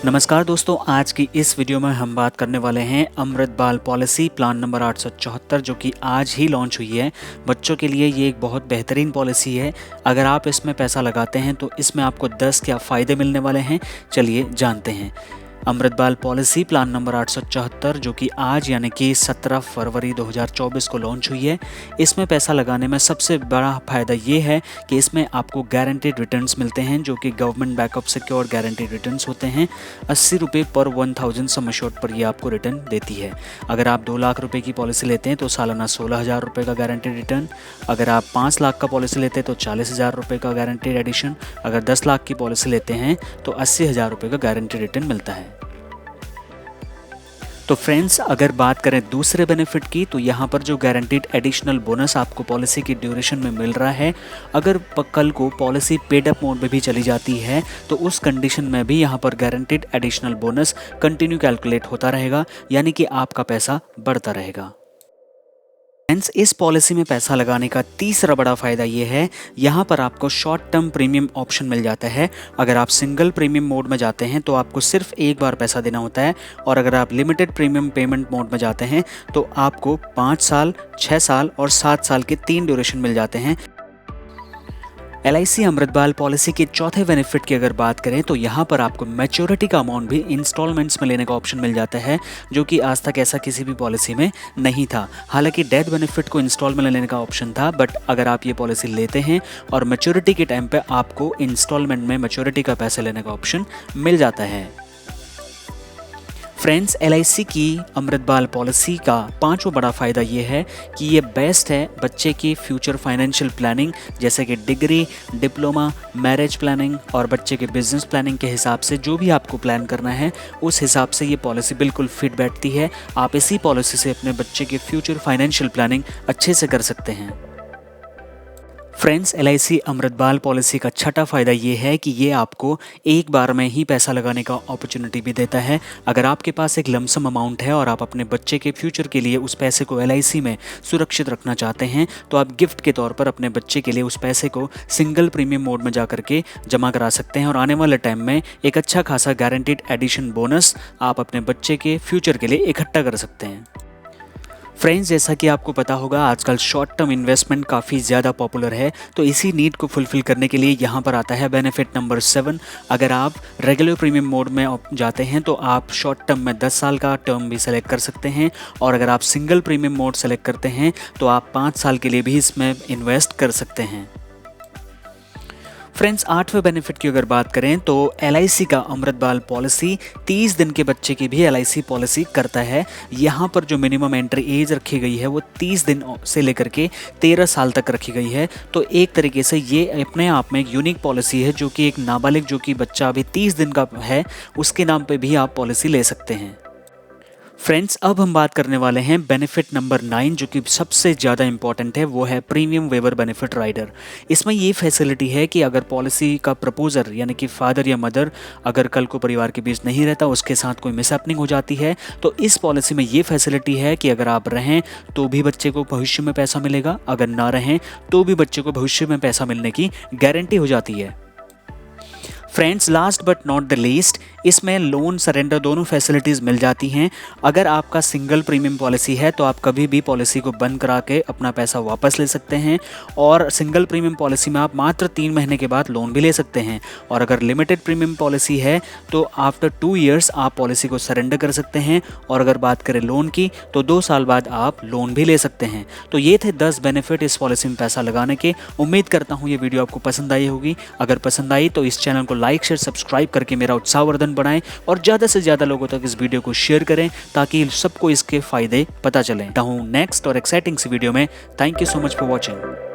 नमस्कार दोस्तों, आज की इस वीडियो में हम बात करने वाले हैं अमृत बाल पॉलिसी प्लान नंबर 874 जो कि आज ही लॉन्च हुई है। बच्चों के लिए ये एक बहुत बेहतरीन पॉलिसी है। अगर आप इसमें पैसा लगाते हैं तो इसमें आपको 10 क्या फ़ायदे मिलने वाले हैं, चलिए जानते हैं। अमृत बाल पॉलिसी प्लान नंबर 874 जो कि आज यानी कि 17 फरवरी 2024 को लॉन्च हुई है। इसमें पैसा लगाने में सबसे बड़ा फ़ायदा ये है कि इसमें आपको गारंटीड रिटर्न्स मिलते हैं जो कि government backup secure guaranteed returns होते हैं। 80 रुपये पर 1000 सम एश्योर्ड पर ये आपको रिटर्न देती है। अगर आप 2 लाख रुपए की पॉलिसी लेते हैं तो सालाना 16,000 रुपये का गारंटीड रिटर्न। अगर आप 5 लाख का पॉलिसी लेते हैं तो 40,000 रुपये का गारंटीड एडिशन। अगर 10 लाख की पॉलिसी लेते हैं तो 80,000 रुपये का गारंटीड रिटर्न मिलता है। तो फ्रेंड्स, अगर बात करें दूसरे बेनिफिट की तो यहाँ पर जो गारंटीड एडिशनल बोनस आपको पॉलिसी की ड्यूरेशन में मिल रहा है, अगर कल को पॉलिसी पेड अप मोड में भी चली जाती है तो उस कंडीशन में भी यहाँ पर guaranteed additional bonus continue calculate होता रहेगा, यानी कि आपका पैसा बढ़ता रहेगा। फ्रेंड्स, इस पॉलिसी में पैसा लगाने का तीसरा बड़ा फायदा ये है, यहाँ पर आपको शॉर्ट टर्म प्रीमियम ऑप्शन मिल जाता है। अगर आप सिंगल प्रीमियम मोड में जाते हैं तो आपको सिर्फ एक बार पैसा देना होता है, और अगर आप लिमिटेड प्रीमियम पेमेंट मोड में जाते हैं तो आपको 5 साल, 6 साल और 7 साल के 3 ड्यूरेशन मिल जाते हैं। LIC अमृत बाल पॉलिसी के चौथे बेनिफिट की अगर बात करें तो यहाँ पर आपको मैच्योरिटी का अमाउंट भी इंस्टॉलमेंट्स में लेने का ऑप्शन मिल जाता है, जो कि आज तक ऐसा किसी भी पॉलिसी में नहीं था। हालांकि डेथ बेनिफिट को इंस्टॉलमेंट में लेने का ऑप्शन था, बट अगर आप ये पॉलिसी लेते हैं और मैच्योरिटी के टाइम पे आपको इंस्टॉलमेंट में मैच्योरिटी का पैसे लेने का ऑप्शन मिल जाता है। फ्रेंड्स, LIC की अमृत बाल पॉलिसी का पांचवा बड़ा फ़ायदा ये है कि ये बेस्ट है बच्चे की फ्यूचर फाइनेंशियल प्लानिंग, जैसे कि डिग्री, डिप्लोमा, मैरिज प्लानिंग और बच्चे के बिजनेस प्लानिंग के हिसाब से जो भी आपको प्लान करना है उस हिसाब से ये पॉलिसी बिल्कुल फिट बैठती है। आप इसी पॉलिसी से अपने बच्चे की फ्यूचर फाइनेंशियल प्लानिंग अच्छे से कर सकते हैं। फ्रेंड्स, LIC अमृत बाल पॉलिसी का छठा फ़ायदा ये है कि ये आपको एक बार में ही पैसा लगाने का अपॉर्चुनिटी भी देता है। अगर आपके पास एक लमसम अमाउंट है और आप अपने बच्चे के फ्यूचर के लिए उस पैसे को LIC में सुरक्षित रखना चाहते हैं तो आप गिफ्ट के तौर पर अपने बच्चे के लिए उस पैसे को सिंगल प्रीमियम मोड में जा करके जमा करा सकते हैं, और आने वाले टाइम में एक अच्छा खासा गारंटीड एडिशन बोनस आप अपने बच्चे के फ्यूचर के लिए इकट्ठा कर सकते हैं। फ्रेंड्स, जैसा कि आपको पता होगा आजकल शॉर्ट टर्म इन्वेस्टमेंट काफ़ी ज़्यादा पॉपुलर है, तो इसी नीड को फुलफ़िल करने के लिए यहाँ पर आता है बेनिफिट नंबर 7। अगर आप रेगुलर प्रीमियम मोड में जाते हैं तो आप शॉर्ट टर्म में 10 साल का टर्म भी सेलेक्ट कर सकते हैं, और अगर आप सिंगल प्रीमियम मोड सेलेक्ट करते हैं तो आप 5 साल के लिए भी इसमें इन्वेस्ट कर सकते हैं। फ्रेंड्स, 8वें बेनिफिट की अगर बात करें तो LIC का अमृत बाल पॉलिसी 30 दिन के बच्चे की भी LIC पॉलिसी करता है। यहाँ पर जो मिनिमम एंट्री एज रखी गई है वो 30 दिन से लेकर के 13 साल तक रखी गई है। तो एक तरीके से ये अपने आप में एक यूनिक पॉलिसी है, जो कि एक नाबालिग जो कि बच्चा अभी 30 दिन का है उसके नाम पे भी आप पॉलिसी ले सकते हैं। फ्रेंड्स, अब हम बात करने वाले हैं बेनिफिट नंबर 9 जो कि सबसे ज़्यादा इंपॉर्टेंट है, वो है प्रीमियम वेवर बेनिफिट राइडर। इसमें ये फैसिलिटी है कि अगर पॉलिसी का प्रपोजर यानी कि फादर या मदर अगर कल को परिवार के बीच नहीं रहता, उसके साथ कोई मिसहैपनिंग हो जाती है, तो इस पॉलिसी में ये फैसिलिटी है कि अगर आप रहें तो भी बच्चे को भविष्य में पैसा मिलेगा, अगर ना रहें तो भी बच्चे को भविष्य में पैसा मिलने की गारंटी हो जाती है। Friends, last but not the least, इसमें लोन सरेंडर दोनों फैसिलिटीज़ मिल जाती हैं। अगर आपका सिंगल प्रीमियम पॉलिसी है तो आप कभी भी पॉलिसी को बंद करा के अपना पैसा वापस ले सकते हैं, और सिंगल प्रीमियम पॉलिसी में आप मात्र 3 महीने के बाद लोन भी ले सकते हैं, और अगर लिमिटेड प्रीमियम पॉलिसी है तो आफ्टर 2 ईयर्स आप पॉलिसी को सरेंडर कर सकते हैं, और अगर बात करें लोन की तो 2 साल बाद आप लोन भी ले सकते हैं। तो ये थे 10 बेनिफिट इस पॉलिसी में पैसा लगाने के। उम्मीद करता हूँ ये वीडियो आपको पसंद आई होगी। अगर पसंद आई तो इस चैनल को लाइक, शेयर, सब्सक्राइब करके मेरा उत्साहवर्धन बढ़ाएं, और ज़्यादा से ज़्यादा लोगों तक इस वीडियो को शेयर करें ताकि सबको इसके फायदे पता चलें। नेक्स्ट और एक्साइटिंग सी वीडियो में। Thank you so much for watching.